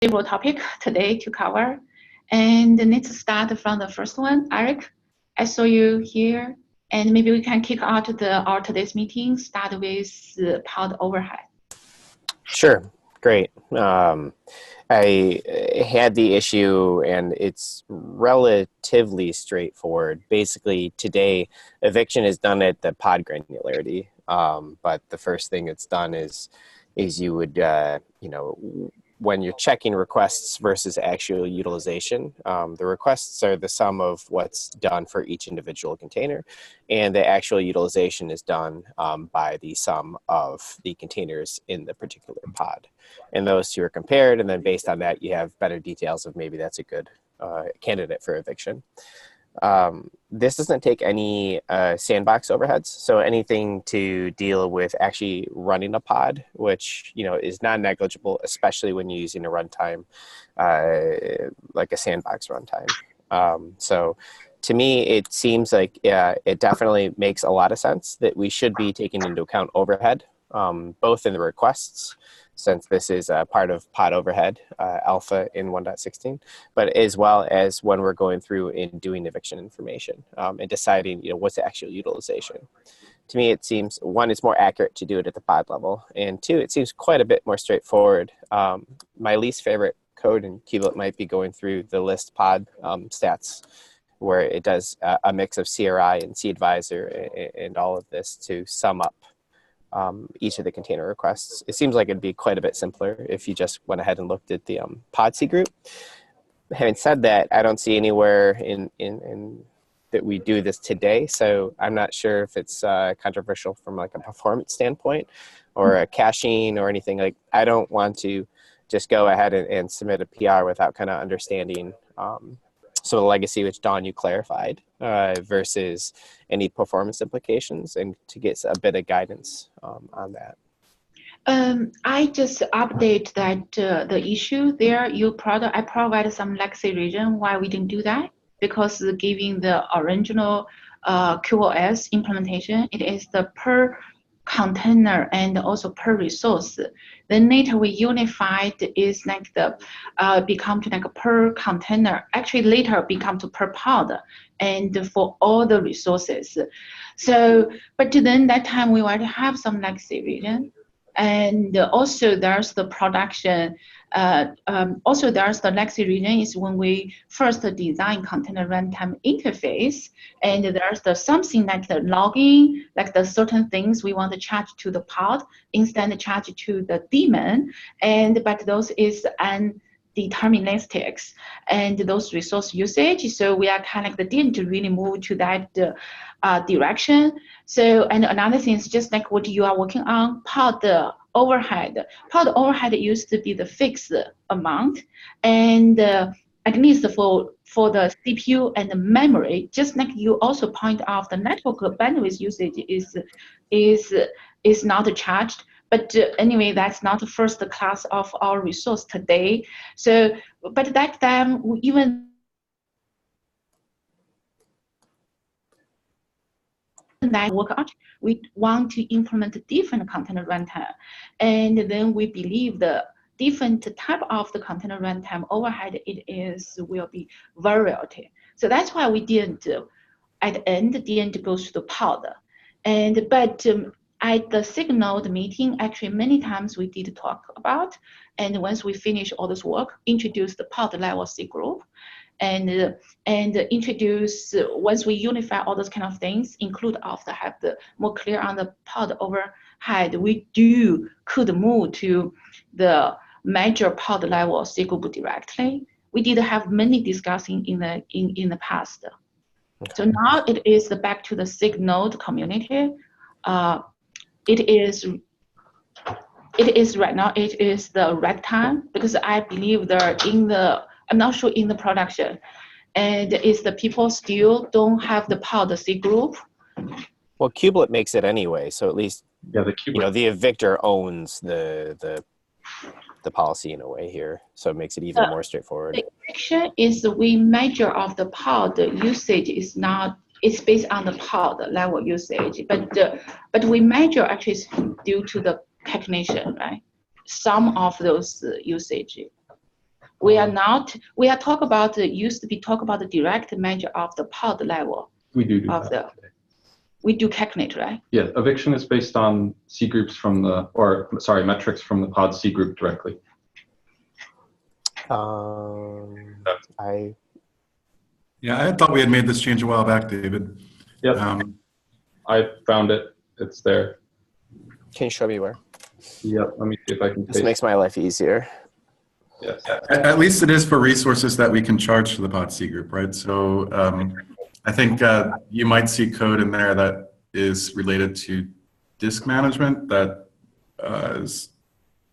several topics today to cover. And let's start from the first one. Eric, I saw you here, and maybe we can kick out our today's meeting, start with pod overhead. Sure, great. I had the issue, and it's relatively straightforward. Basically, today, eviction is done at the pod granularity, but the first thing it's done is you would, when you're checking requests versus actual utilization, the requests are the sum of what's done for each individual container, and the actual utilization is done by the sum of the containers in the particular pod. And those two are compared, and then based on that, you have better details of maybe that's a good candidate for eviction. This doesn't take any sandbox overheads, so anything to deal with actually running a pod, which is non-negligible, especially when you're using a runtime like a sandbox runtime. So to me, it seems like it definitely makes a lot of sense that we should be taking into account overhead, both in the requests, since this is a part of pod overhead alpha in 1.16, but as well as when we're going through and doing eviction information and deciding, what's the actual utilization. To me, it seems, one, it's more accurate to do it at the pod level, and two, it seems quite a bit more straightforward. My least favorite code in Kubelet might be going through the list pod stats, where it does a mix of CRI and CAdvisor and all of this to sum up each of the container requests. It seems like it'd be quite a bit simpler if you just went ahead and looked at the pod C group. Having said that, I don't see anywhere in that we do this today, so I'm not sure if it's controversial from like a performance standpoint or a caching or anything. Like, I don't want to just go ahead and submit a PR without kind of understanding some of the legacy, which Dawn, you clarified, versus any performance implications, and to get a bit of guidance on that. I just update that the issue there. I provided some legacy reason why we didn't do that, because giving the original QoS implementation, it is the per container and also per resource. Then later we unified is like the become to like a per container. Actually later become to per pod and for all the resources. So, but then that time we already have some legacy region. And also there's the production, also there's the legacy region is when we first design container runtime interface, and there's the something like the logging, like the certain things we want to charge to the pod, instead charge to the daemon, but those is deterministics and those resource usage. So we are kind of like didn't really move to that direction. So, and another thing is just like what you are working on, pod overhead. Pod overhead used to be the fixed amount, and at least for the CPU and the memory, just like you also point out, the network bandwidth usage is not charged. But anyway, that's not the first class of our resource today. So, but that time, even that work out, we want to implement a different container runtime. And then we believe the different type of the container runtime overhead will be variable. So that's why we didn't, at the end, didn't go to the pod. But at the SIG Node meeting, actually many times we did talk about, and once we finish all this work, introduce the pod level C group, and introduce, once we unify all those kind of things, include after have the more clear on the pod overhead, we could move to the major pod level C group directly. We did have many discussing in the past. Okay. So now it is back to the SIG Node community. It is right now, it is the right time, because I believe they're I'm not sure in the production, and it's the people still don't have the pod C group. Well, Kubelet makes it anyway, so at least the evictor owns the policy in a way here, so it makes it even more straightforward. The eviction is we measure of the pod usage is not. It's based on the pod level usage, but we measure actually due to the technician, right? Some of those usage. We are not, we are talk about, used to be talk about the direct measure of the pod level. We do of that. We do calculate, right? Yeah, eviction is based on C groups from the, or sorry, metrics from the pod C group directly. Yeah, I thought we had made this change a while back, David. Yep, I found it. It's there. Can you show me where? Yep, let me see if I can. This makes my life easier. Yes. At least it is for resources that we can charge to the pod C group, right? So I think you might see code in there that is related to disk management that is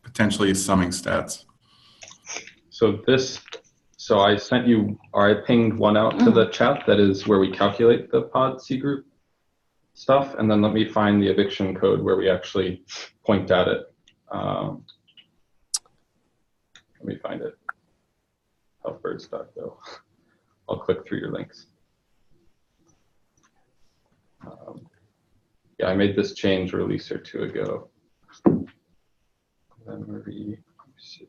potentially summing stats. So I sent you, or I pinged one out to the chat that is where we calculate the pod C group stuff, and then let me find the eviction code where we actually point at it. Let me find it. Helpbirds.go. I'll click through your links. Yeah, I made this change a release or two ago. Memory usage.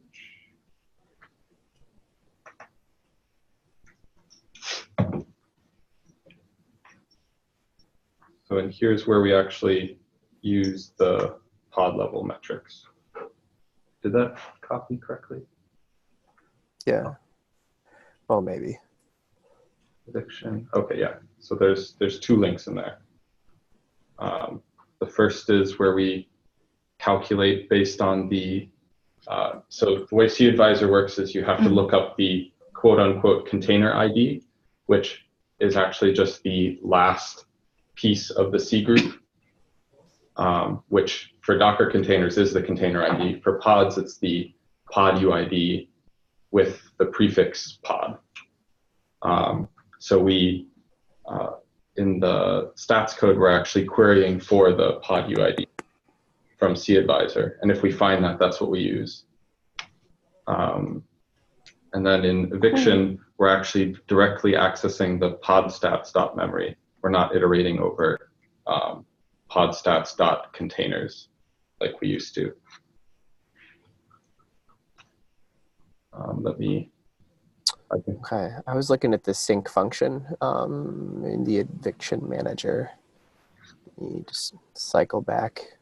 So, and here's where we actually use the pod level metrics. Did that copy correctly? Yeah. Well, maybe. Eviction. Okay, yeah. So there's two links in there. The first is where we calculate based on the, so the way CAdvisor works is you have to look up the quote unquote container ID, which is actually just the last piece of the C group, which for Docker containers is the container ID. For pods, it's the pod UID with the prefix pod. So we, in the stats code, we're actually querying for the pod UID from CAdvisor. And if we find that, that's what we use. And then in eviction, we're actually directly accessing the podstats.memory. We're not iterating over podstats.containers like we used to. Okay, I was looking at the sync function in the eviction manager. You just cycle back.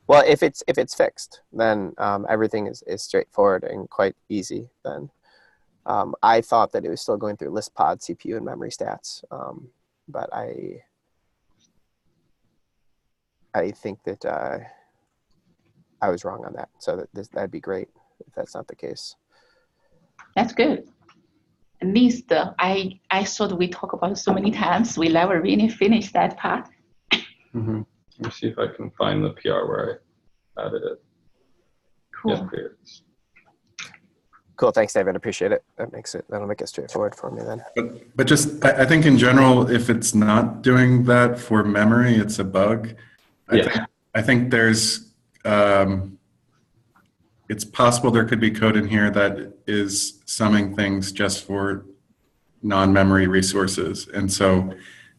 Well, if it's fixed, then everything is straightforward and quite easy. Then I thought that it was still going through list pod, CPU, and memory stats, but I think that I was wrong on that. So that'd be great if that's not the case. That's good. At least I thought we talked about it so many times, we never really finished that part. Mm-hmm. Let me see if I can find the PR where I added it. Cool. Yeah, here it is. Cool, thanks, David. Appreciate it. That'll make it straightforward for me then. But just, I think in general, if it's not doing that for memory, it's a bug. I think there's, it's possible there could be code in here that is summing things just for non-memory resources. And so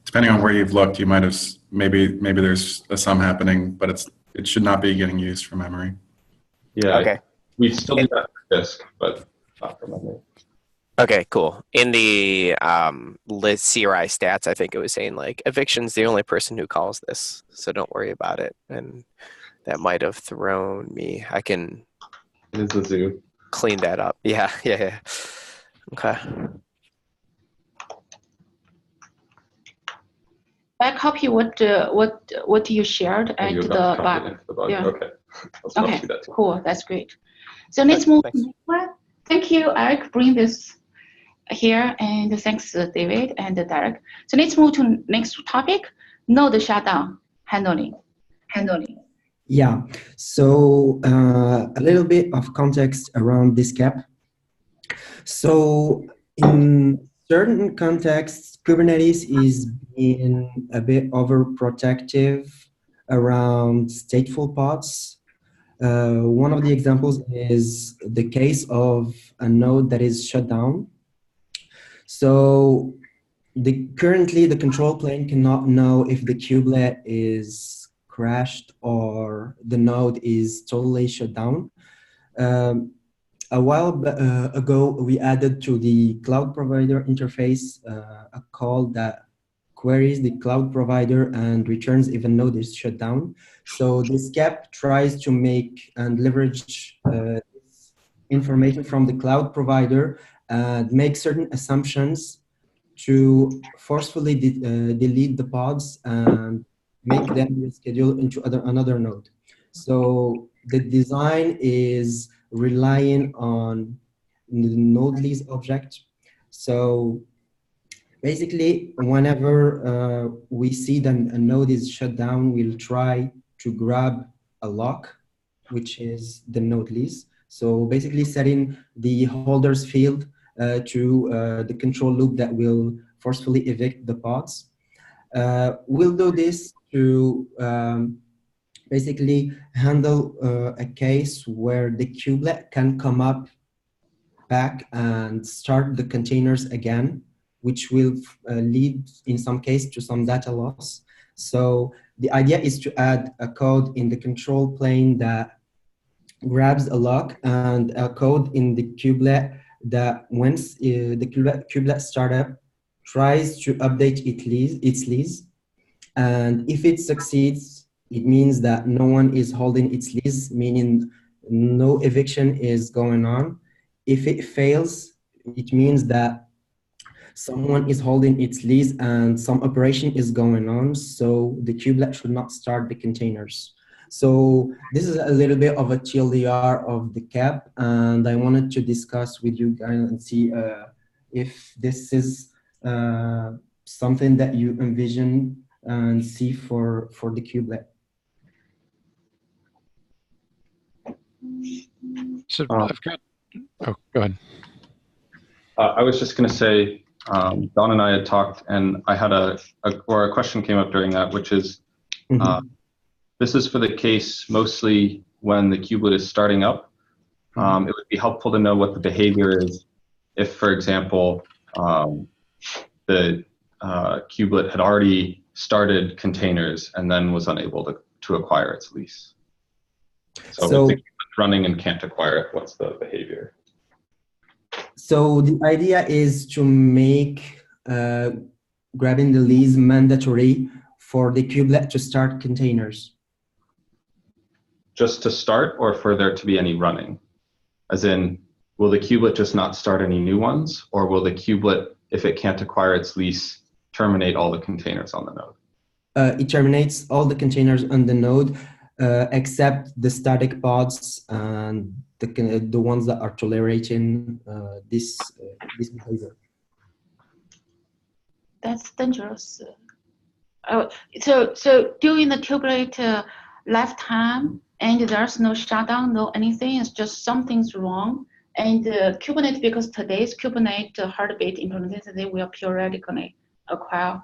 depending on where you've looked, you might have, maybe there's a sum happening, but it should not be getting used for memory. Yeah, okay. We still do that for disk, but not for memory. Okay, cool. In the list CRI stats, I think it was saying like eviction's the only person who calls this, so don't worry about it. And that might have thrown me. I can It is a zoo. Clean that up. Yeah. Okay. I copy what you shared at the bottom. Yeah. Okay. Okay. Cool. That's great. So let's move. Thank you, Eric. Bring this here, and thanks, David and Derek. So let's move to next topic: node shutdown handling. Yeah. So a little bit of context around this cap. So in certain contexts, Kubernetes is being a bit overprotective around stateful pods. One of the examples is the case of a node that is shut down. So currently the control plane cannot know if the kubelet is crashed or the node is totally shut down. a while ago, we added to the cloud provider interface a call that queries the cloud provider and returns if a node is shut down. So this CAP tries to make and leverage this information from the cloud provider and make certain assumptions to forcefully delete the pods and make them reschedule into another node. So the design is relying on the node lease object. So basically, whenever we see that a node is shut down, we'll try to grab a lock, which is the node lease. So basically setting the holders field to the control loop that will forcefully evict the pods. We'll do this to basically handle a case where the kubelet can come up back and start the containers again, which will lead in some case to some data loss. So the idea is to add a code in the control plane that grabs a lock and a code in the kubelet that once the kubelet startup tries to update its lease. And if it succeeds, it means that no one is holding its lease, meaning no eviction is going on. If it fails, it means that someone is holding its lease and some operation is going on, so the kubelet should not start the containers. So this is a little bit of a TLDR of the CAP, and I wanted to discuss with you guys and see if this is something that you envision and see for the kubelet. So I've got, oh, go ahead. I was just going to say, Don and I had talked, and I had a question came up during that, which is, this is for the case mostly when the kubelet is starting up. It would be helpful to know what the behavior is if, for example, the kubelet had already started containers and then was unable to acquire its lease. So if the kubelet's running and can't acquire it, what's the behavior? So the idea is to make grabbing the lease mandatory for the kubelet to start containers. Just to start, or for there to be any running? As in, will the kubelet just not start any new ones, or will the kubelet, if it can't acquire its lease, terminate all the containers on the node? It terminates all the containers on the node, except the static pods and the ones that are tolerating this behavior. That's dangerous. So during the kubelet lifetime, and there's no shutdown, no anything, it's just something's wrong. And Kubernetes, because today's Kubernetes heartbeat implementation, they will periodically acquire.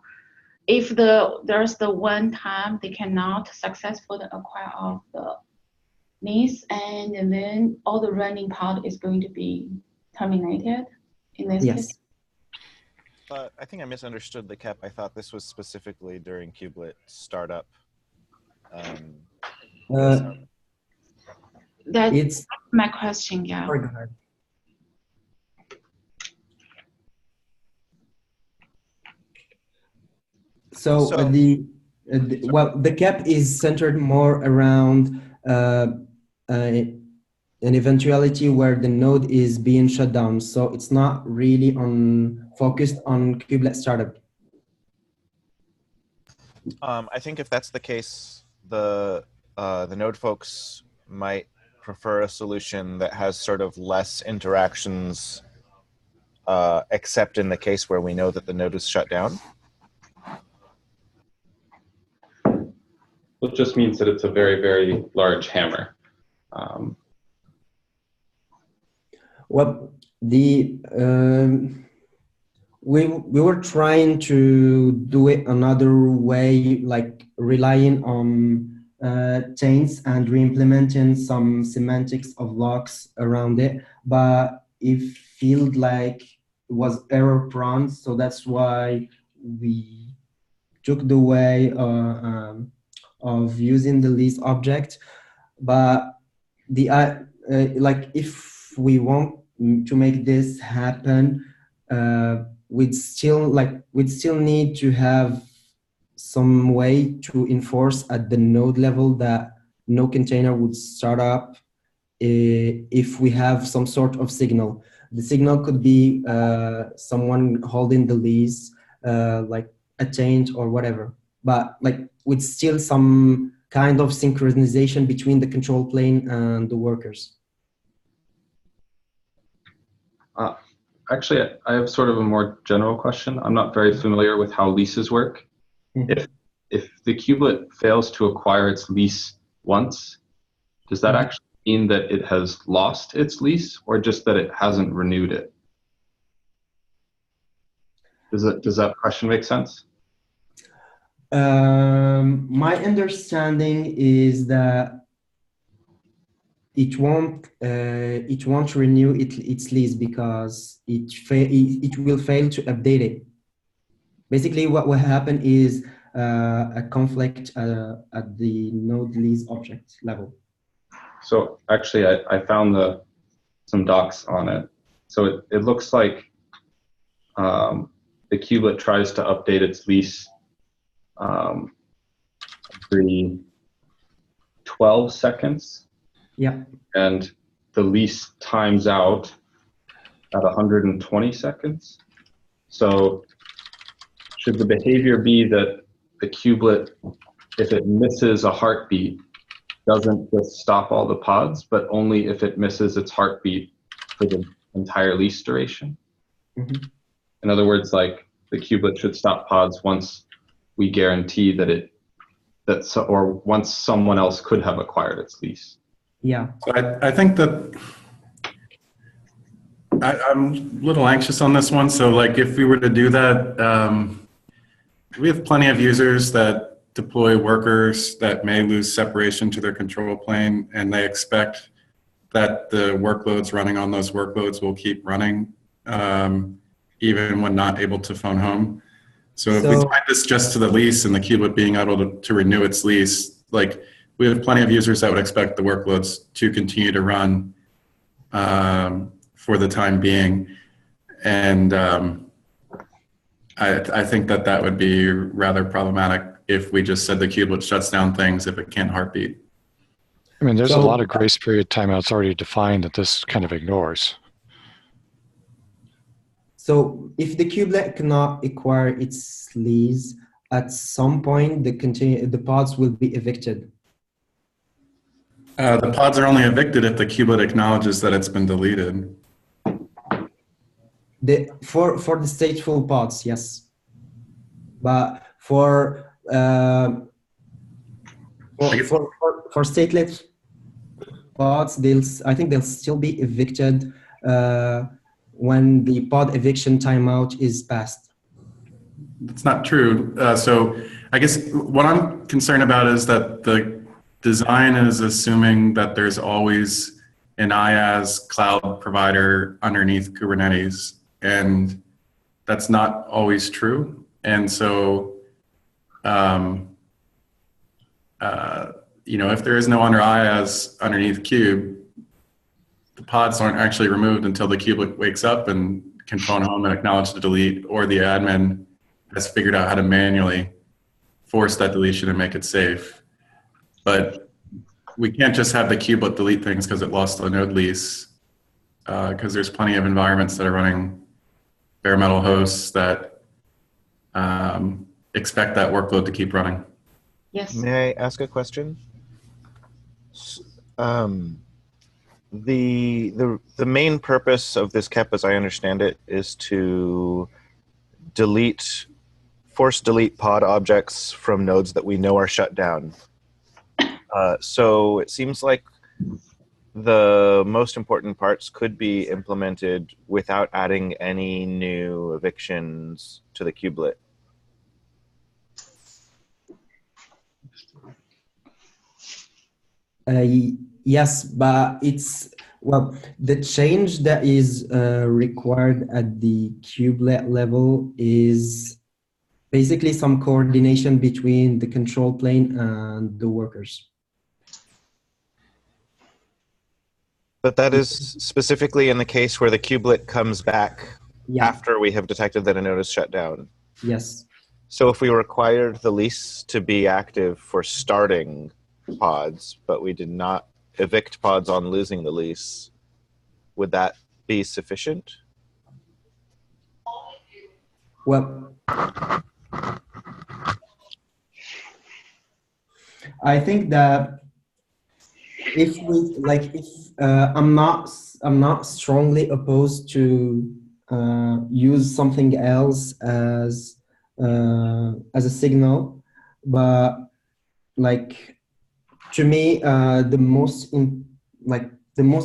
If there's the one time they cannot successfully acquire of the lease, and then all the running pod is going to be terminated in this case. I think I misunderstood the CAP. I thought this was specifically during kubelet startup. That's my question, yeah. So the CAP is centered more around an eventuality where the node is being shut down. So it's not really focused on kubelet startup. I think if that's the case, the node folks might prefer a solution that has sort of less interactions, except in the case where we know that the node is shut down. It just means that it's a very, very large hammer. Well, we were trying to do it another way, like relying on chains and re-implementing some semantics of locks around it, but it felt like it was error prone, so that's why we took the way of using the lease object. But the like if we want to make this happen, we'd still need to have some way to enforce at the node level that no container would start up if we have some sort of signal. The signal could be someone holding the lease, like a change or whatever, but like with still some kind of synchronization between the control plane and the workers. Actually, I have sort of a more general question. I'm not very familiar with how leases work. Mhm. If the kubelet fails to acquire its lease once, does that actually mean that it has lost its lease, or just that it hasn't renewed it? Does that question make sense? My understanding is that it won't renew its lease because it will fail to update it. Basically, what will happen is a conflict at the node lease object level. So actually, I found some docs on it. So it looks like the kubelet tries to update its lease every 12 seconds. Yeah. And the lease times out at 120 seconds. So should the behavior be that the kubelet, if it misses a heartbeat, doesn't just stop all the pods, but only if it misses its heartbeat for the entire lease duration? Mm-hmm. In other words, like the kubelet should stop pods once we guarantee that or once someone else could have acquired its lease. Yeah. So I think that I'm a little anxious on this one. So like if we were to do that, we have plenty of users that deploy workers that may lose separation to their control plane, and they expect that the workloads running on those workloads will keep running even when not able to phone home. So if we tie this just to the lease and the kubelet being able to renew its lease, like we have plenty of users that would expect the workloads to continue to run for the time being. And I think that would be rather problematic if we just said the kubelet shuts down things if it can't heartbeat. I mean, there's a lot of grace period timeouts already defined that this kind of ignores. So if the kubelet cannot acquire its lease, at some point the pods will be evicted. The pods are only evicted if the kubelet acknowledges that it's been deleted. For the stateful pods, yes, but for stateless pods, I think they'll still be evicted when the pod eviction timeout is passed. That's not true. So I guess what I'm concerned about is that the design is assuming that there's always an IaaS cloud provider underneath Kubernetes, and that's not always true. And so, if there is no IaaS underneath Kube, the pods aren't actually removed until the kubelet wakes up and can phone home and acknowledge the delete, or the admin has figured out how to manually force that deletion and make it safe. But we can't just have the kubelet delete things because it lost the node lease, because there's plenty of environments that are running bare metal hosts that expect that workload to keep running. Yes. May I ask a question? The main purpose of this KEP, as I understand it, is to force delete pod objects from nodes that we know are shut down. So it seems like the most important parts could be implemented without adding any new evictions to the kubelet. Yes, but the change that is required at the kubelet level is basically some coordination between the control plane and the workers. But that is specifically in the case where the kubelet comes back Yeah. after we have detected that a node is shut down. Yes. So if we required the lease to be active for starting pods, but we did not evict pods on losing the lease, would that be sufficient? Well, I think that if I'm not strongly opposed to use something else as a signal, but like to me the most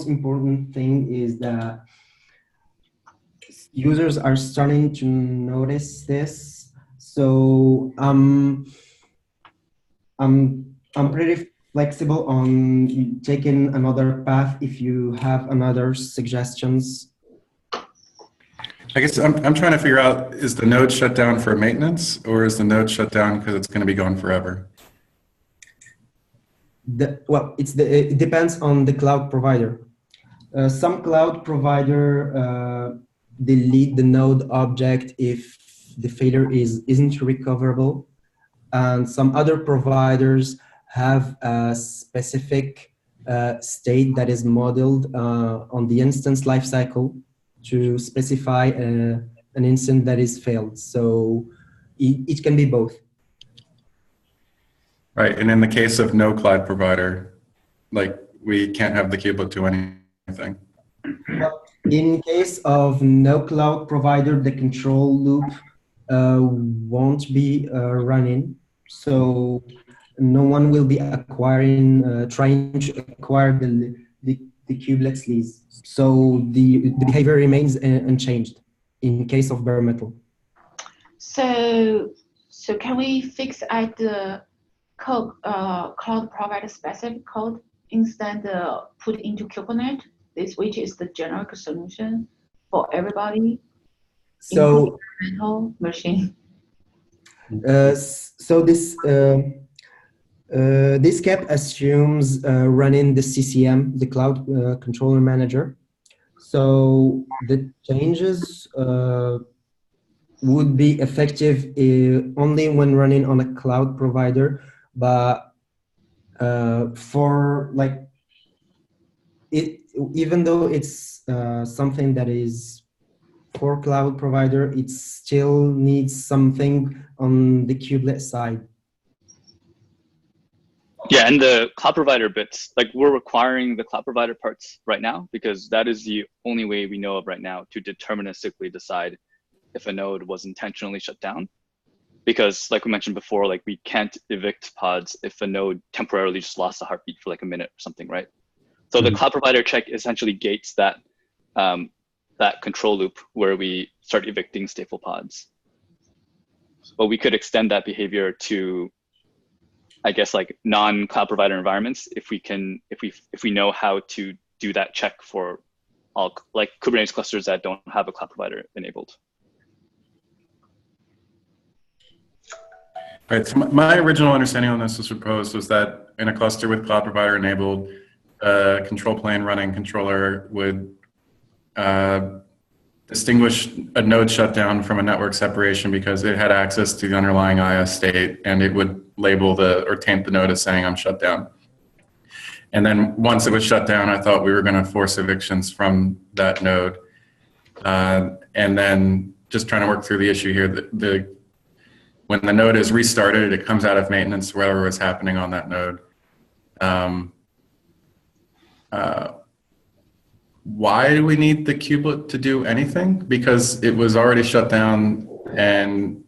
important thing is that users are starting to notice this. So I'm pretty flexible on taking another path if you have another suggestions. I guess I'm trying to figure out, is the node shut down for maintenance, or is the node shut down because it's going to be gone forever? It depends on the cloud provider. Some cloud provider delete the node object if the failure isn't recoverable, and some other providers have a specific state that is modeled on the instance lifecycle to specify an instance that is failed. So it can be both. Right, and in the case of no cloud provider, like we can't have the kubelet do anything. Well, in case of no cloud provider, the control loop won't be running. So no one will be trying to acquire the kubelet's lease. So the behavior remains unchanged in case of bare metal. So can we fix at the code, cloud provider specific code instead put into Kubernetes? This, which is the generic solution for everybody. So machine. So this cap assumes running the CCM, the Cloud Controller Manager. So the changes would be effective only when running on a cloud provider, but for like even though it's something that is for cloud provider, it still needs something on the kubelet side. Yeah, and the cloud provider bits, like we're requiring the cloud provider parts right now because that is the only way we know of right now to deterministically decide if a node was intentionally shut down. Because like we mentioned before, like we can't evict pods if a node temporarily just lost a heartbeat for like a minute or something, right? So the cloud provider check essentially gates that that control loop where we start evicting stateful pods. But we could extend that behavior to, I guess, like non-cloud provider environments if we know how to do that check for all like Kubernetes clusters that don't have a cloud provider enabled. Right. So my original understanding on this was proposed was that in a cluster with cloud provider enabled, control plane running controller would distinguish a node shutdown from a network separation because it had access to the underlying IS state, and it would label or taint the node as saying I'm shut down. And then once it was shut down, I thought we were going to force evictions from that node. And then just trying to work through the issue here, when the node is restarted, it comes out of maintenance, whatever was happening on that node. Why do we need the kubelet to do anything? Because it was already shut down and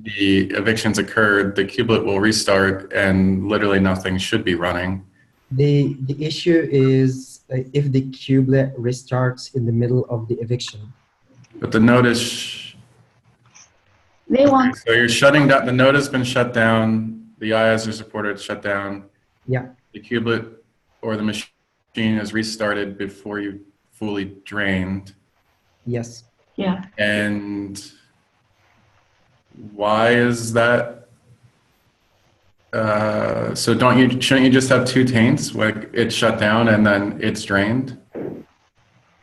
the evictions occurred, the kubelet will restart and literally nothing should be running. The issue is if the kubelet restarts in the middle of the eviction. But the node is... So you're shutting down, the node has been shut down, the IaaS is reported it's shut down. Yeah. The kubelet or the machine is restarted before you fully drained. Yes. Yeah. And why is that? So shouldn't you just have two taints, like it's shut down and then it's drained?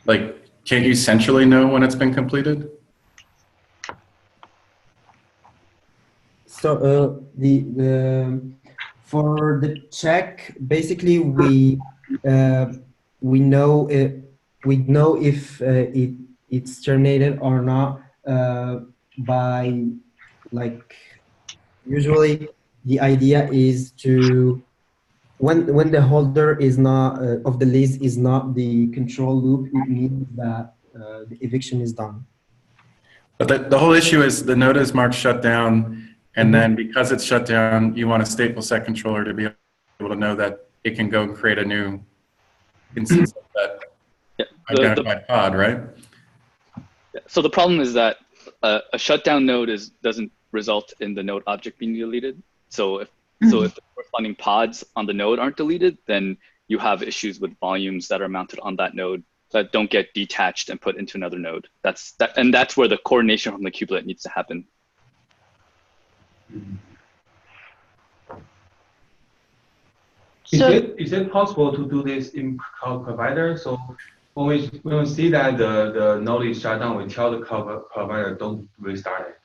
Like, can't you centrally know when it's been completed? So for the check, basically we know if it's terminated or not by, like, usually the idea is to when the holder is not of the lease is not the control loop, it means that the eviction is done. But the whole issue is the node is marked shut down, and then because it's shut down, you want a stateful set controller to be able to know that it can go and create a new instance of that identified pod, right? So the problem is that a shutdown node doesn't result in the node object being deleted. So if the corresponding pods on the node aren't deleted, then you have issues with volumes that are mounted on that node that don't get detached and put into another node. And that's where the coordination from the kubelet needs to happen. Is it possible to do this in cloud provider? So when we see that the node is shut down, we tell the cloud provider don't restart it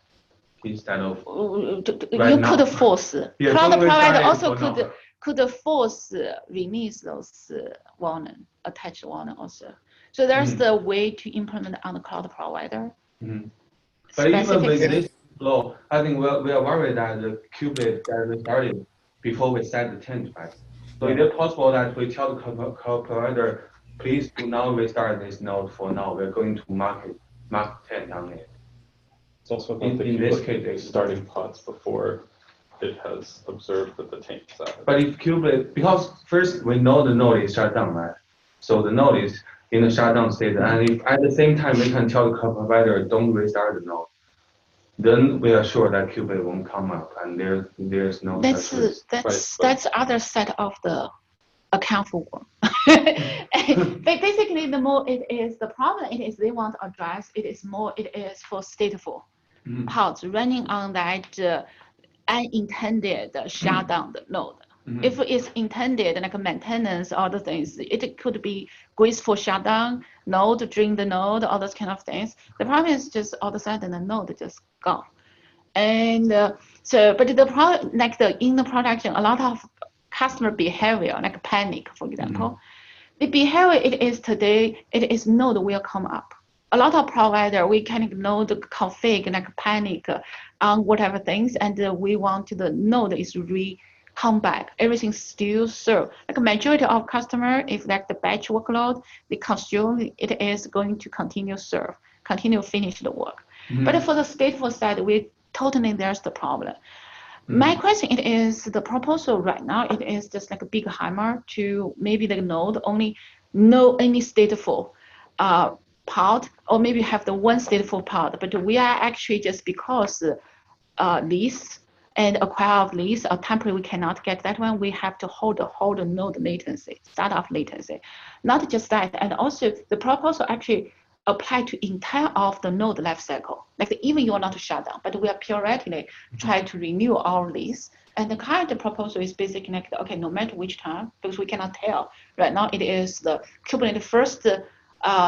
instead of could force. Yeah, cloud provider also now. could force release those warning, attached warning also. So there's the way to implement on the cloud provider. But even with this flow, I think we are worried that the kubelet that restarted before we set the tent, right? So is it possible that we tell the cloud provider, please do not restart this node for now. We're going to mark 10 on it. It's also about in this case, it's starting pods before it has observed that the taint is out. But if kubelet, because first we know the node is shut down, right? So the node is in the shutdown state, and if at the same time we can tell the cloud provider don't restart the node, then we are sure that kubelet won't come up, and there's no. That's other side of the account for work. Basically, the more it is the problem, it is they want to address. It is for stateful pods running on that unintended shutdown node. If it's intended, like maintenance, other things, it could be graceful shutdown, node during the node, all those kind of things. The problem is just all of a sudden the node just gone. And but the problem, like in the production, a lot of customer behavior, like panic, for example, the behavior it is today, it is node will come up. A lot of provider, we can know the config, like panic on whatever things, and we want the node is come back, everything still serve. Like a majority of customer, if like the batch workload, they consume, it is going to continue serve, continue finish the work. But for the stateful side, there's the problem. My question it is the proposal right now, it is just like a big hammer to maybe the node only know any stateful pod, or maybe have the one stateful pod, but we are actually just because lease and acquire of lease or temporary, we cannot get that one. We have to hold the node latency, startup latency. Not just that, and also the proposal actually apply to entire of the node life cycle. Like even you are not shut down, but we are periodically try to renew our lease. And the current proposal is basically like, okay, no matter which time, because we cannot tell. Right now it is the Kubernetes first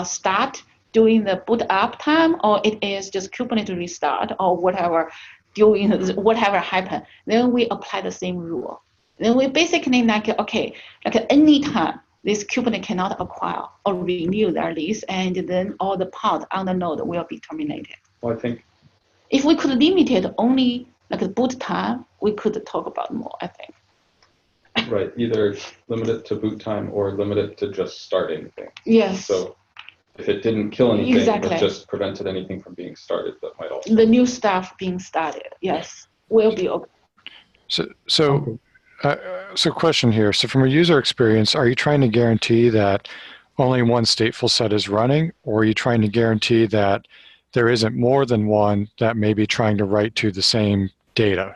start doing the boot up time, or it is just Kubernetes restart or whatever, doing whatever happened. Then we apply the same rule. Then we basically like, okay, like any time this Kubernetes cannot acquire or renew their lease, and then all the pod on the node will be terminated. Well, I think if we could limit it only like the boot time, we could talk about more, I think. Right, either limit it to boot time or limit it to just start anything. Yes. So if it didn't kill anything, exactly. but just prevented anything from being started, that might also. The new stuff being started, yes, will be okay. So question here. So from a user experience, are you trying to guarantee that only one stateful set is running, or are you trying to guarantee that there isn't more than one that may be trying to write to the same data?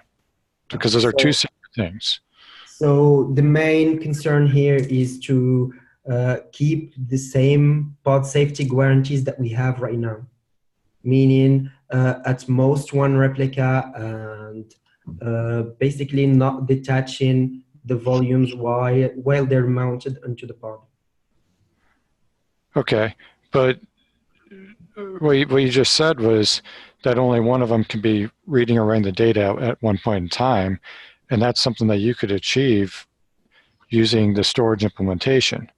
Because those are two separate things. So the main concern here is to keep the same pod safety guarantees that we have right now, meaning at most one replica and basically not detaching the volumes while they're mounted onto the pod. Okay, But what you just said was that only one of them can be reading or writing the data at one point in time, and that's something that you could achieve using the storage implementation.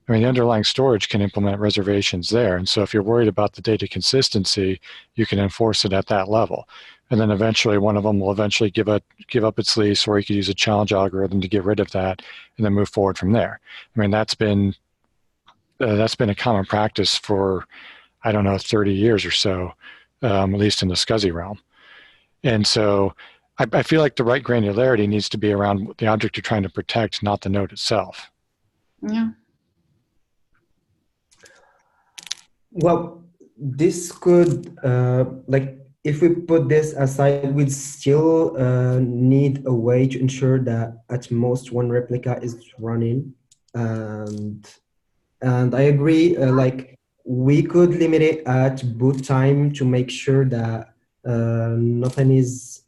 I mean, the underlying storage can implement reservations there, and so if you're worried about the data consistency, you can enforce it at that level. And then eventually one of them will eventually give up its lease, or you could use a challenge algorithm to get rid of that and then move forward from there. I mean, that's been a common practice for, I don't know, 30 years or so, at least in the SCSI realm. And so I feel like the right granularity needs to be around the object you're trying to protect, not the node itself. Yeah. Well, this could, like, if we put this aside, we'd still need a way to ensure that at most one replica is running. And I agree, like, we could limit it at boot time to make sure that nothing is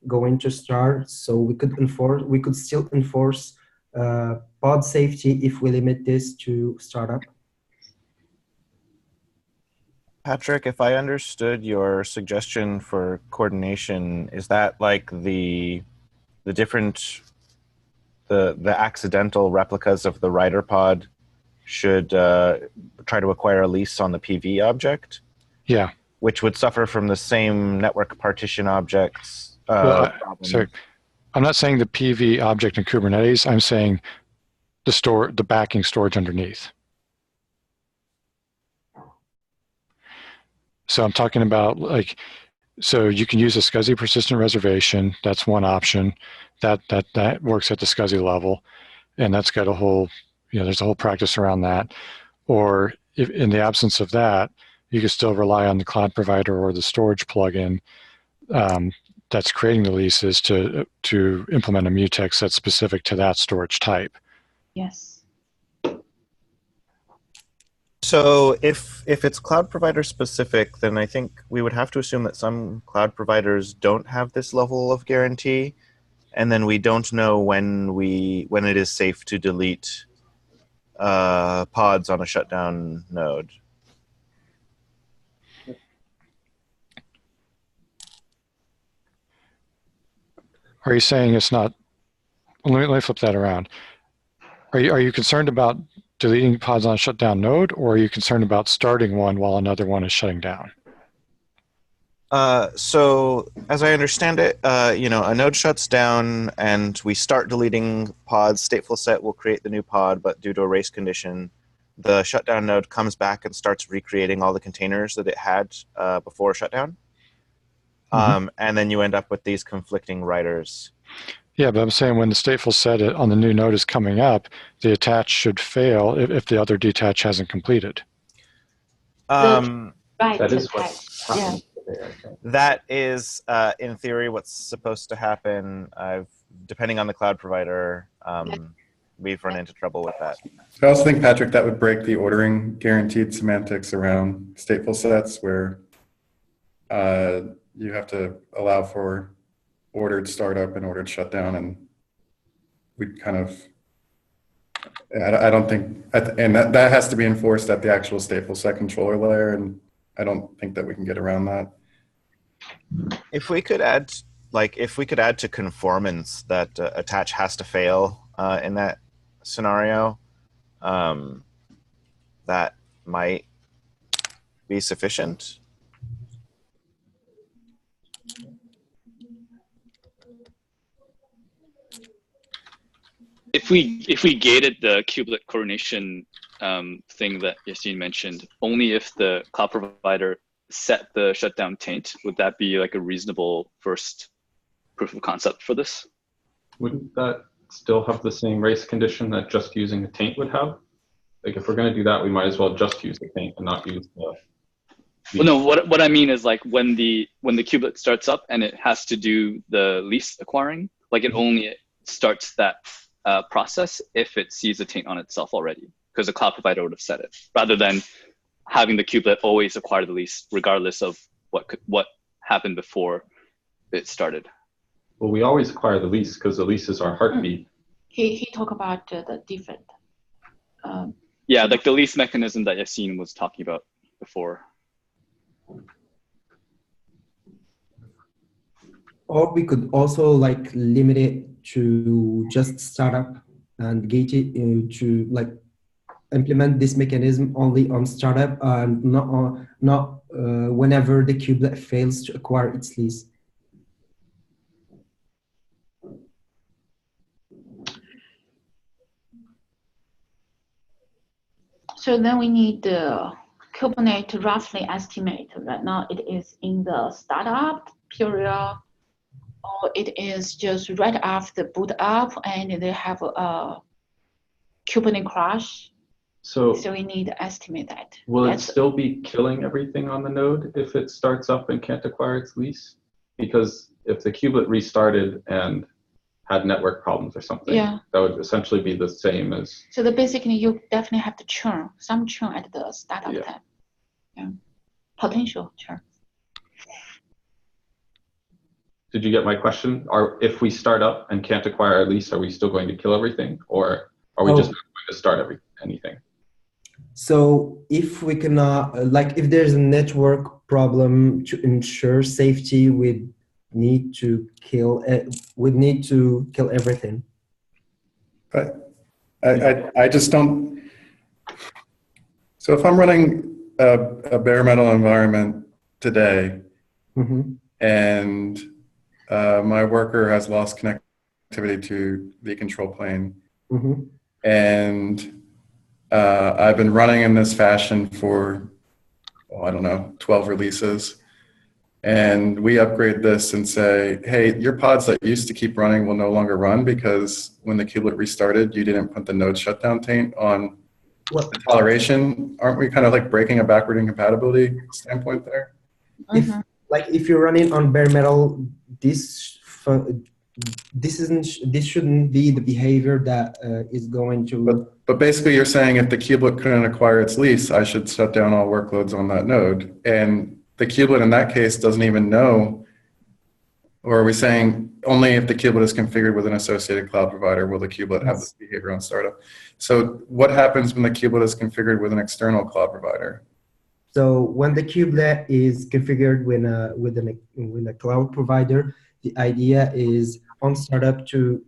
going to start. So we could still enforce pod safety if we limit this to startup. Patrick, if I understood your suggestion for coordination, is that like the accidental replicas of the writer pod should try to acquire a lease on the PV object? Yeah. Which would suffer from the same network partition objects. Sorry, I'm not saying the PV object in Kubernetes. I'm saying the backing storage underneath. So I'm talking about, like, so you can use a SCSI persistent reservation. That's one option. That works at the SCSI level, and that's got a whole, there's a whole practice around that. Or if in the absence of that, you can still rely on the cloud provider or the storage plugin that's creating the leases to implement a mutex that's specific to that storage type. Yes. So if it's cloud provider specific, then I think we would have to assume that some cloud providers don't have this level of guarantee, and then we don't know when it is safe to delete pods on a shutdown node. Are you saying it's not? Let me flip that around. Are you concerned about deleting pods on a shutdown node, or are you concerned about starting one while another one is shutting down? So as I understand it, a node shuts down and we start deleting pods. Stateful set will create the new pod, but due to a race condition, the shutdown node comes back and starts recreating all the containers that it had before shutdown. And then you end up with these conflicting writers. Yeah, but I'm saying when the stateful set on the new node is coming up, the attach should fail if the other detach hasn't completed. Right. That is what's happening today, I think. That is, in theory, what's supposed to happen. Depending on the cloud provider, we've run into trouble with that. I also think, Patrick, that would break the ordering guaranteed semantics around stateful sets, where you have to allow for ordered startup and ordered shutdown, and we kind of, I don't think, and that has to be enforced at the actual stateful set controller layer, and I don't think that we can get around that. If we could add to conformance that attach has to fail in that scenario, that might be sufficient. If we gated the kubelet coordination thing that Yassine mentioned, only if the cloud provider set the shutdown taint, would that be like a reasonable first proof of concept for this? Wouldn't that still have the same race condition that just using a taint would have? Like, if we're going to do that, we might as well just use the taint and not use the. Well, no, what I mean is, like, when the kubelet starts up and it has to do the lease acquiring, like, it only starts that process if it sees a taint on itself already, because the cloud provider would have set it, rather than having the kubelet always acquire the lease regardless of what happened before it started. Well, we always acquire the lease because the lease is our heartbeat. He talked about the different Yeah, like the lease mechanism that Yassine was talking about before. Or we could also like limit it to just startup and gate it to like implement this mechanism only on startup and not whenever the kubelet fails to acquire its lease. So then we need the Kubernetes to roughly estimate. Right now it is in the startup period, or it is just right after boot up and they have a Kubernetes crash. So we need to estimate that. will it still be killing everything on the node if it starts up and can't acquire its lease? Because if the kubelet restarted and had network problems or something, Yeah. that would essentially be the same as. So basically you definitely have to churn, some churn at the startup time. Yeah. Potential churn. Did you get my question? If we start up and can't acquire our lease, are we still going to kill everything, or are we just not going to start anything? So if we cannot, like if there's a network problem to ensure safety, we need to kill everything. But I just don't. So if I'm running a bare metal environment today, and my worker has lost connectivity to the control plane, and I've been running in this fashion for, I don't know, 12 releases. And we upgrade this and say, hey, your pods that used to keep running will no longer run because when the kubelet restarted, you didn't put the node shutdown taint on the toleration. Aren't we kind of like breaking a backward incompatibility standpoint there? If you're running on bare metal, this shouldn't be the behavior that is going to. But basically, you're saying if the kubelet couldn't acquire its lease, I should shut down all workloads on that node, and the kubelet in that case doesn't even know. Or are we saying only if the kubelet is configured with an associated cloud provider will the kubelet have this behavior on startup? So what happens when the kubelet is configured with an external cloud provider? So when the kubelet is configured with a cloud provider, the idea is on startup to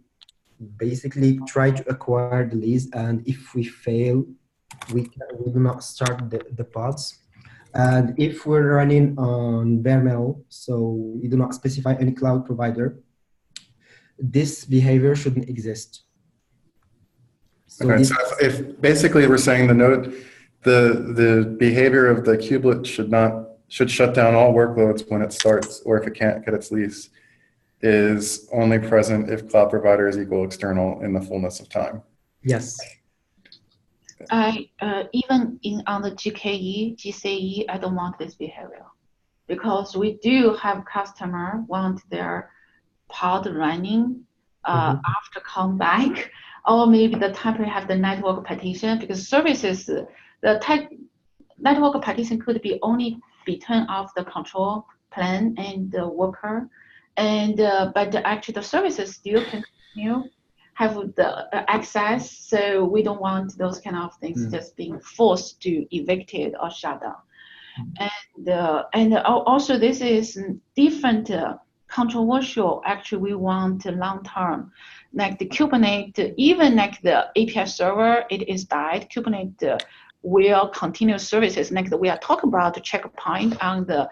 basically try to acquire the lease, and if we fail, we do not start the pods. And if we're running on bare metal, so we do not specify any cloud provider, this behavior shouldn't exist. So, so if basically we're saying the node, the behavior of the kubelet should shut down all workloads when it starts, or if it can't get its lease, is only present if cloud provider is equal external in the fullness of time. Yes. Even on the GCE, I don't want this behavior, because we do have customer want their pod running after come back, or maybe the temporary have the network partition, because services, the network partition could be only between of the control plane and the worker, and but actually the services still continue have the access, so we don't want those kind of things just being forced to evicted or shut down. And also this is different controversial. Actually, we want long term, like the Kubernetes, even like the API server, it is died. Kubernetes will continue services. Like we are talking about the checkpoint on the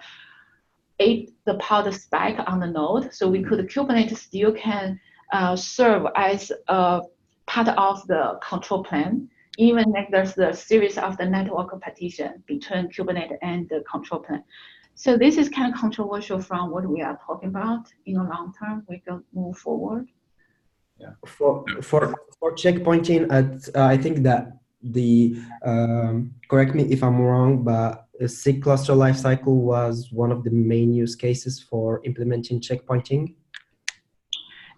pod stack on the node, so we could Kubernetes still can serve as a part of the control plane, even like there's the series of the network partition between Kubernetes and the control plane. So this is kind of controversial from what we are talking about. In the long term, we can move forward. Yeah. For checkpointing, I think that the correct me if I'm wrong, but a SIG cluster lifecycle was one of the main use cases for implementing checkpointing.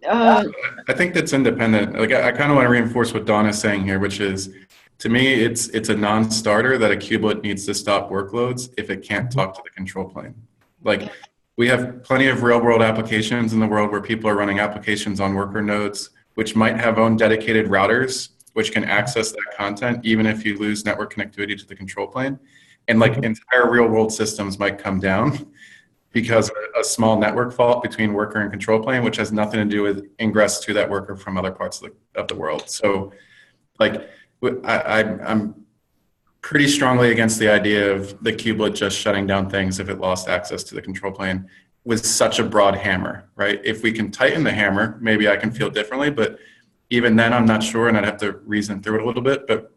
I think that's independent. Like I kind of want to reinforce what Don is saying here, which is, to me, it's a non-starter that a kubelet needs to stop workloads if it can't talk to the control plane. Like we have plenty of real-world applications in the world where people are running applications on worker nodes, which might have own dedicated routers, which can access that content even if you lose network connectivity to the control plane. And like entire real world systems might come down because of a small network fault between worker and control plane, which has nothing to do with ingress to that worker from other parts of the world. So like I'm pretty strongly against the idea of the kubelet just shutting down things if it lost access to the control plane with such a broad hammer, right? If we can tighten the hammer, maybe I can feel differently, but even then I'm not sure, and I'd have to reason through it a little bit. But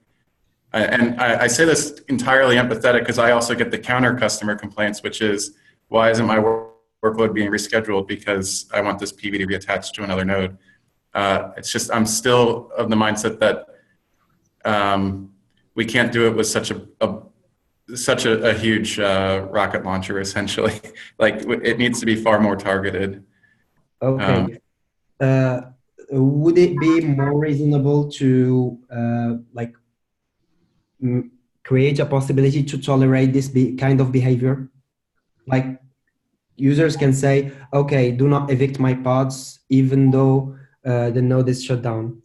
I say this entirely empathetic because I also get the counter customer complaints, which is, why isn't my workload being rescheduled because I want this PV to be attached to another node? It's just, I'm still of the mindset that we can't do it with such a huge rocket launcher, essentially. Like, it needs to be far more targeted. Okay. Would it be more reasonable to like create a possibility to tolerate this kind of behavior? Like, users can say, okay, do not evict my pods even though the node is shut down.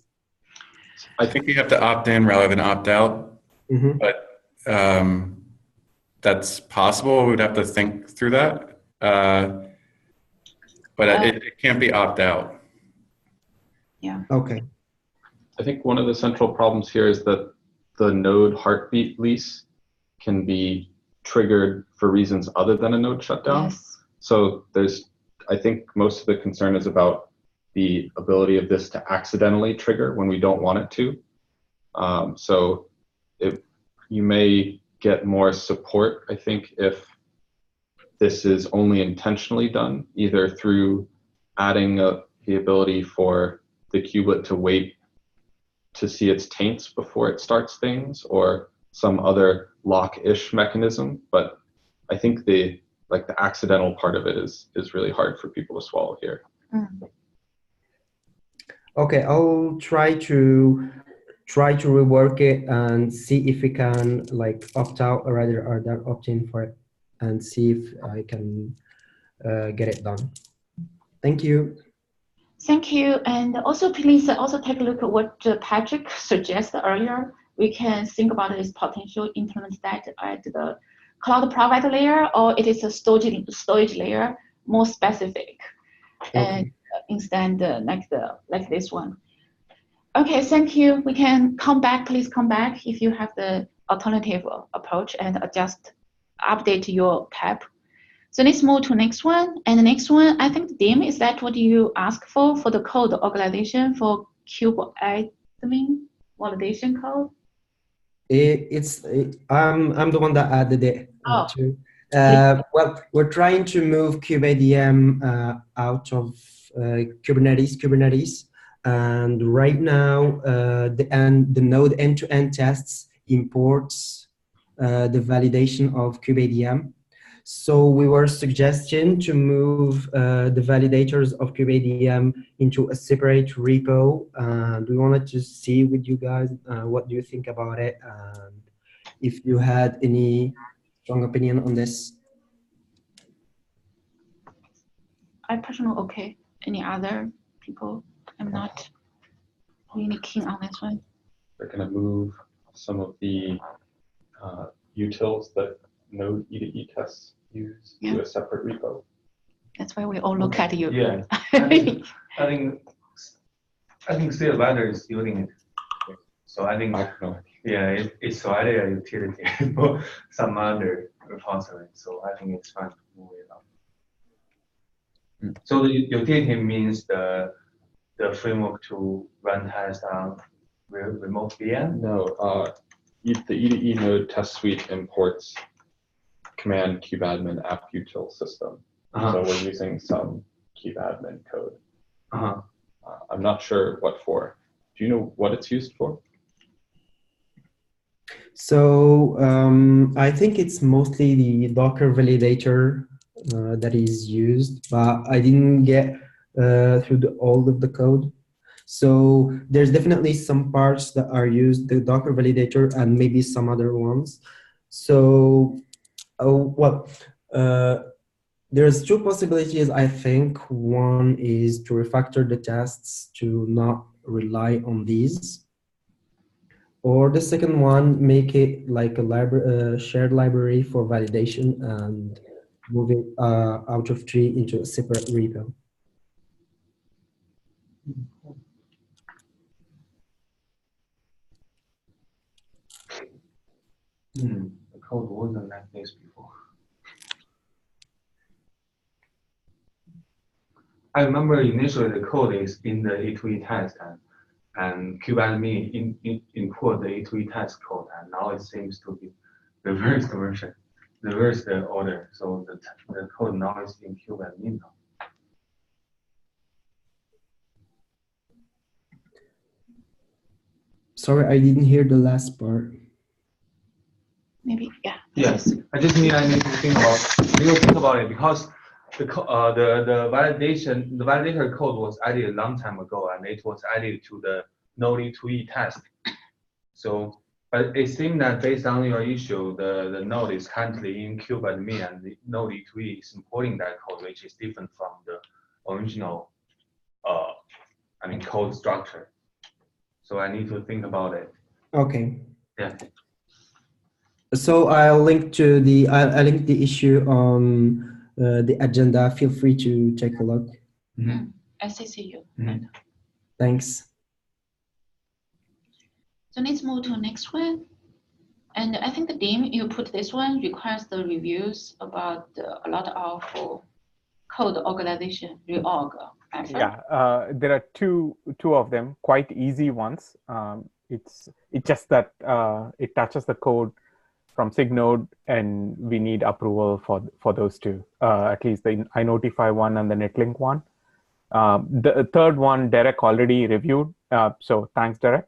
I think you have to opt in rather than opt out, but that's possible. We'd have to think through that, but it can't be opt out. Yeah. Okay. I think one of the central problems here is that the node heartbeat lease can be triggered for reasons other than a node shutdown. Yes. So I think most of the concern is about the ability of this to accidentally trigger when we don't want it to. So you may get more support, I think, if this is only intentionally done, either through adding the ability for the kubelet to wait to see its taints before it starts things, or some other lock-ish mechanism. But I think the accidental part of it is really hard for people to swallow here. Okay, I'll try to rework it and see if we can like opt out or rather opt in for it, and see if I can get it done. Thank you. Thank you. And also, please also take a look at what Patrick suggested earlier. We can think about this potential implement that at the cloud provider layer, or it is a storage layer, more specific, and instead like this one. Okay, thank you. We can come back. Please come back if you have the alternative approach and update your cap. So let's move to next one. And the next one, I think, Dim, is that what you ask for the code organization for kubeadmin validation code? I'm the one that added it too. Well, we're trying to move kubeadm out of Kubernetes, and right now the node end-to-end tests imports the validation of kubeadm. So we were suggesting to move the validators of kubeadm into a separate repo, and we wanted to see with you guys what do you think about it, and if you had any strong opinion on this. I personally okay. Any other people? I'm not really keen on this one. They're going to move some of the utils that Node E2E tests use to a separate repo. That's why we all look at you. Yeah, I think still vendor is using it. So I think it's already a utility for some other repository. So I think it's fine to move it up. So the utility means the framework to run tests on remote VM? No, the E2E node test suite imports command kubeadmin app util system. So we're using some kubeadmin code. I'm not sure what for. Do you know what it's used for? So I think it's mostly the Docker validator that is used, but I didn't get through all of the code. So there's definitely some parts that are used, the Docker validator, and maybe some other ones. So, there's two possibilities, I think. One is to refactor the tests to not rely on these. Or the second one, make it like a library, shared library for validation and move it out of tree into a separate repo. The code wasn't like this before. I remember initially the code is in the A2E test and Kubernetes import the A2E test code, and now it seems to be reversed version, reverse the order. So the code now is in Kubernetes now. Sorry, I didn't hear the last part. Maybe, yeah. Yes, I need to think about it because the validator code was added a long time ago, and it was added to the Node A2E test. So, but it seems that based on your issue, the node is currently in Kubernetes, and the Node A2E is importing that code, which is different from the original, code structure. So I need to think about it. Okay. Yeah. So I'll link the issue on the agenda. Feel free to take a look. I see you. Thanks. So let's move to the next one. And I think the theme you put this one requires the reviews about a lot of code organization reorg. Yeah, there are two of them, quite easy ones. It's just that it touches the code from SIG Node, and we need approval for those two. At least the I notify one and the netlink one. The third one, Derek already reviewed. So thanks, Derek.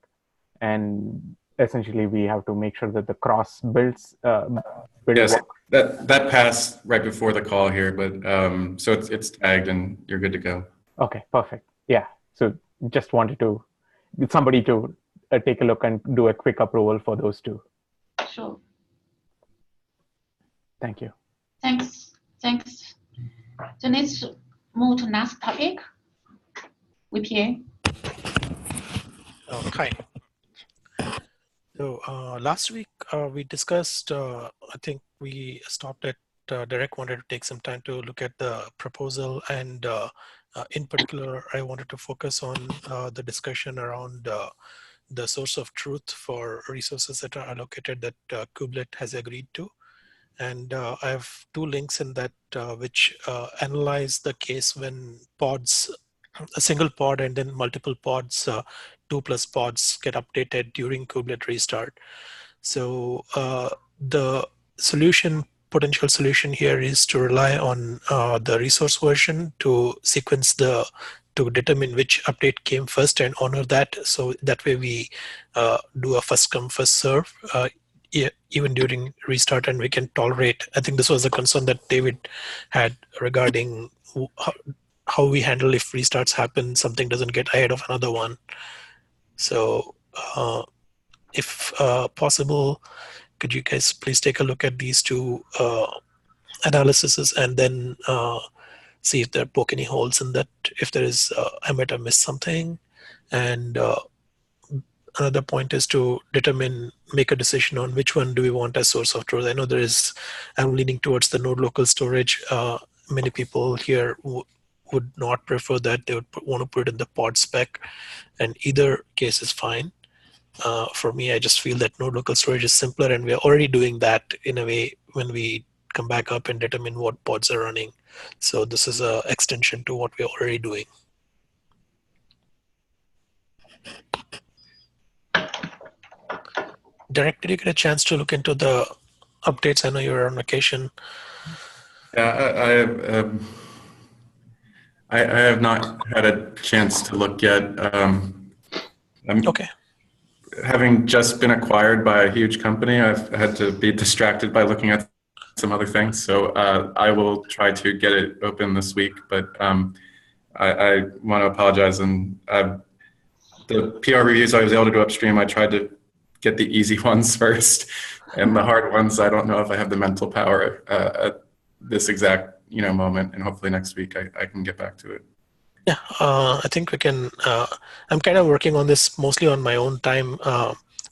And essentially, we have to make sure that the cross builds. Yes, that passed right before the call here, but so it's tagged and you're good to go. Okay, perfect. Yeah. So just wanted to get somebody to take a look and do a quick approval for those two. Sure. Thank you. Thanks. So let's move to next topic. VPA. Hi. So last week we discussed, I think we stopped at Derek wanted to take some time to look at the proposal, and in particular, I wanted to focus on the discussion around the source of truth for resources that are allocated that Kubernetes has agreed to. And I have two links in that which analyze the case when pods, a single pod and then multiple pods, 2+ pods get updated during kubelet restart. So the potential solution here is to rely on the resource version to sequence to determine which update came first and honor that. So that way we do a first come first serve even during restart, and we can tolerate. I think this was the concern that David had regarding how we handle if restarts happen, something doesn't get ahead of another one. So if possible, could you guys please take a look at these two analyses and then see if there poke any holes in that, if there is, I might have missed something. And another point is to make a decision on which one do we want as source of truth. I know I'm leaning towards the node local storage. Many people here would not prefer that. They would want to put it in the pod spec, and either case is fine. For me, I just feel that node local storage is simpler, and we're already doing that in a way when we come back up and determine what pods are running. So this is an extension to what we're already doing. Derek, did you get a chance to look into the updates? I know you were on vacation. Yeah, I have not had a chance to look yet. Okay. Having just been acquired by a huge company, I've had to be distracted by looking at some other things. So I will try to get it open this week, but I want to apologize. And the PR reviews I was able to do upstream, I tried to get the easy ones first, and the hard ones, I don't know if I have the mental power at this exact moment, and hopefully next week I can get back to it. Yeah, I think we can. I'm kind of working on this mostly on my own time.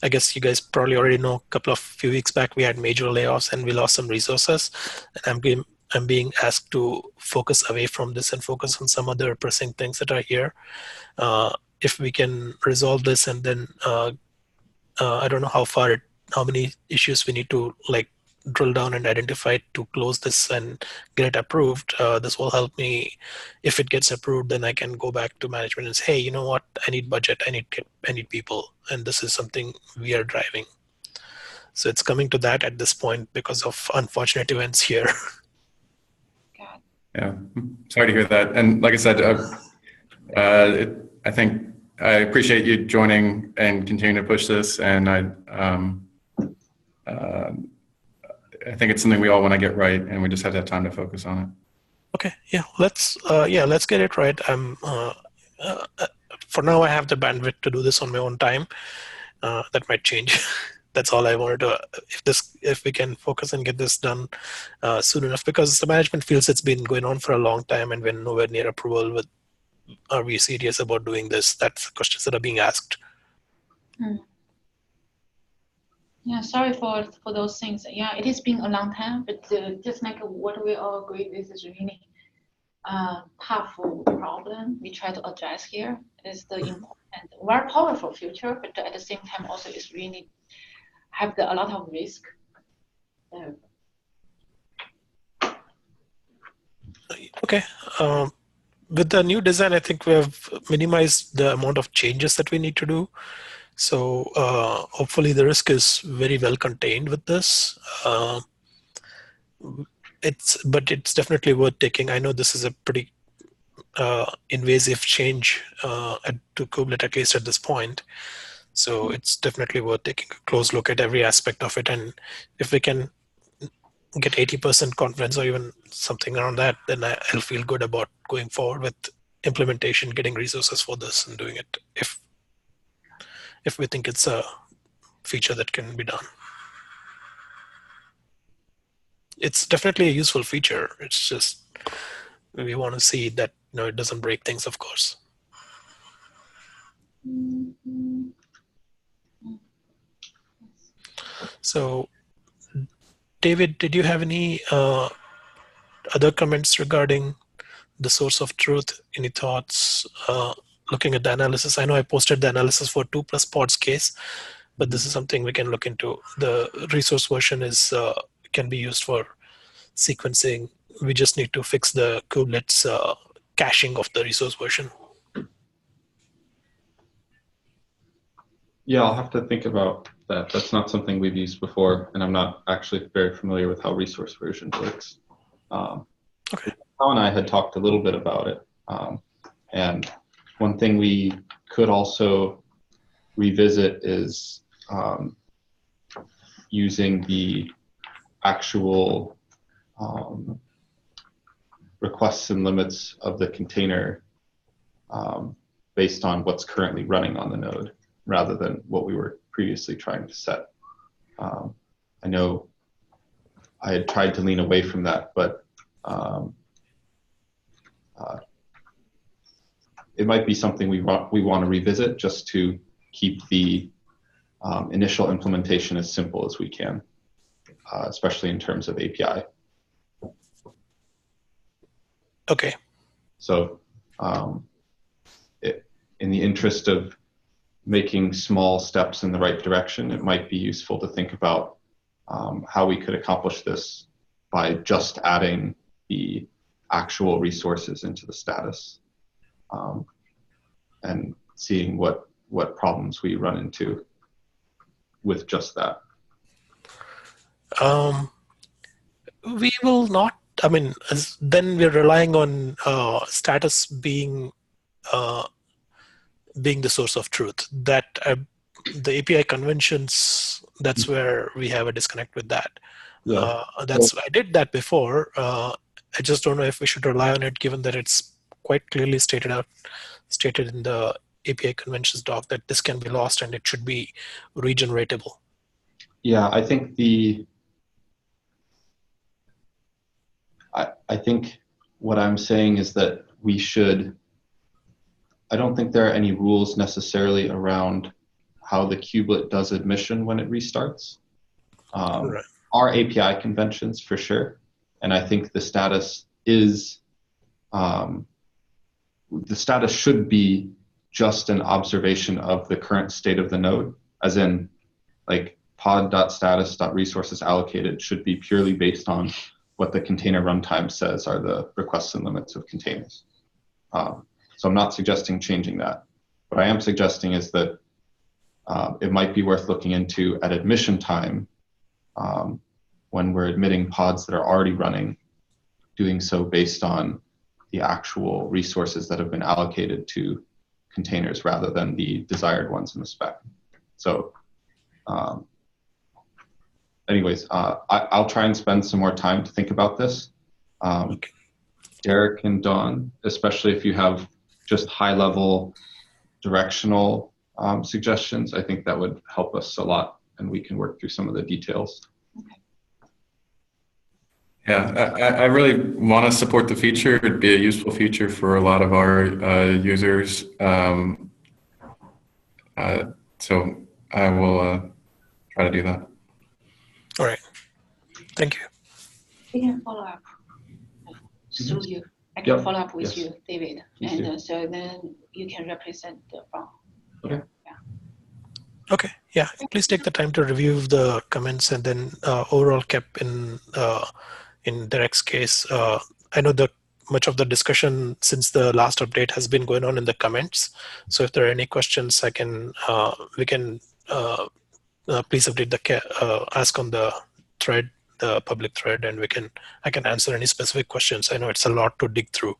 I guess you guys probably already know, few weeks back, we had major layoffs and we lost some resources. And I'm being asked to focus away from this and focus on some other pressing things that are here. If we can resolve this, and then I don't know how many issues we need to like drill down and identify to close this and get it approved. This will help me. If it gets approved, then I can go back to management and say, hey, you know what? I need budget. I need people, and this is something we are driving. So it's coming to that at this point because of unfortunate events here. Yeah, sorry to hear that. And like I said, I think I appreciate you joining and continuing to push this. And I think it's something we all want to get right, and we just have to have time to focus on it. Okay, yeah, let's get it right. For now, I have the bandwidth to do this on my own time. That might change. That's all I wanted to. If we can focus and get this done soon enough, because the management feels it's been going on for a long time, and we're nowhere near approval. Are we serious about doing this? That's the questions that are being asked. Yeah, sorry for those things. Yeah, it has been a long time, but just like what we all agree, this is really powerful problem we try to address here. Is the important, very powerful future, but at the same time also is really have a lot of risk. Okay. With the new design, I think we have minimized the amount of changes that we need to do. So hopefully the risk is very well contained with this. But it's definitely worth taking. I know this is a pretty invasive change to Kubernetes, at least at this point. So it's definitely worth taking a close look at every aspect of it. And if we can get 80% confidence or even something around that, then I'll feel good about going forward with implementation, getting resources for this and doing it if we think it's a feature that can be done. It's definitely a useful feature. It's just we want to see that it doesn't break things, of course. So, David, did you have any other comments regarding the source of truth? Any thoughts looking at the analysis? I know I posted the analysis for 2+ pods case, but this is something we can look into. The resource version is can be used for sequencing. We just need to fix the Kubernetes caching of the resource version. Yeah, I'll have to think about that. That's not something we've used before, and I'm not actually very familiar with how resource version works. Okay. Paul and I had talked a little bit about it, and one thing we could also revisit is using the actual requests and limits of the container based on what's currently running on the node, rather than what we were previously trying to set. I know I had tried to lean away from that, but it might be something we want to revisit, just to keep the initial implementation as simple as we can, especially in terms of API. Okay. So in the interest of making small steps in the right direction, it might be useful to think about how we could accomplish this by just adding the actual resources into the status and seeing what problems we run into with just that. We will not, then we're relying on status being the source of truth. That the API conventions, that's where we have a disconnect with that. Yeah. I did that before. I just don't know if we should rely on it, given that it's quite clearly stated in the API conventions doc that this can be lost and it should be regeneratable. Yeah, I think I think what I'm saying is that I don't think there are any rules necessarily around how the kubelet does admission when it restarts. Right. Are API conventions for sure, and I think the status is should be just an observation of the current state of the node, as in like pod.status.resources allocated should be purely based on what the container runtime says are the requests and limits of containers. So I'm not suggesting changing that. What I am suggesting is that it might be worth looking into at admission time, when we're admitting pods that are already running, doing so based on the actual resources that have been allocated to containers rather than the desired ones in the spec. So anyways, I'll try and spend some more time to think about this. Okay. Derek and Dawn, especially if you have just high-level directional suggestions, I think that would help us a lot, and we can work through some of the details. Yeah, I really want to support the feature. It'd be a useful feature for a lot of our users. So I will try to do that. All right. Thank you. We can follow up through you. I can follow up with you, David, and so then you can represent the firm. Okay. Yeah. Okay. Yeah. Please take the time to review the comments and then overall kept in Derek's case. I know that much of the discussion since the last update has been going on in the comments. So if there are any questions, we can please update the ask on the thread, the public thread, and I can answer any specific questions. I know it's a lot to dig through.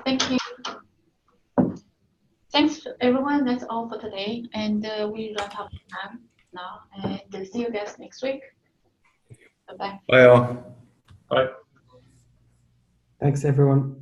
Thank you. Thanks everyone. That's all for today, and we run out of time now. And see you guys next week. Bye bye. Bye all. Bye. Thanks, everyone.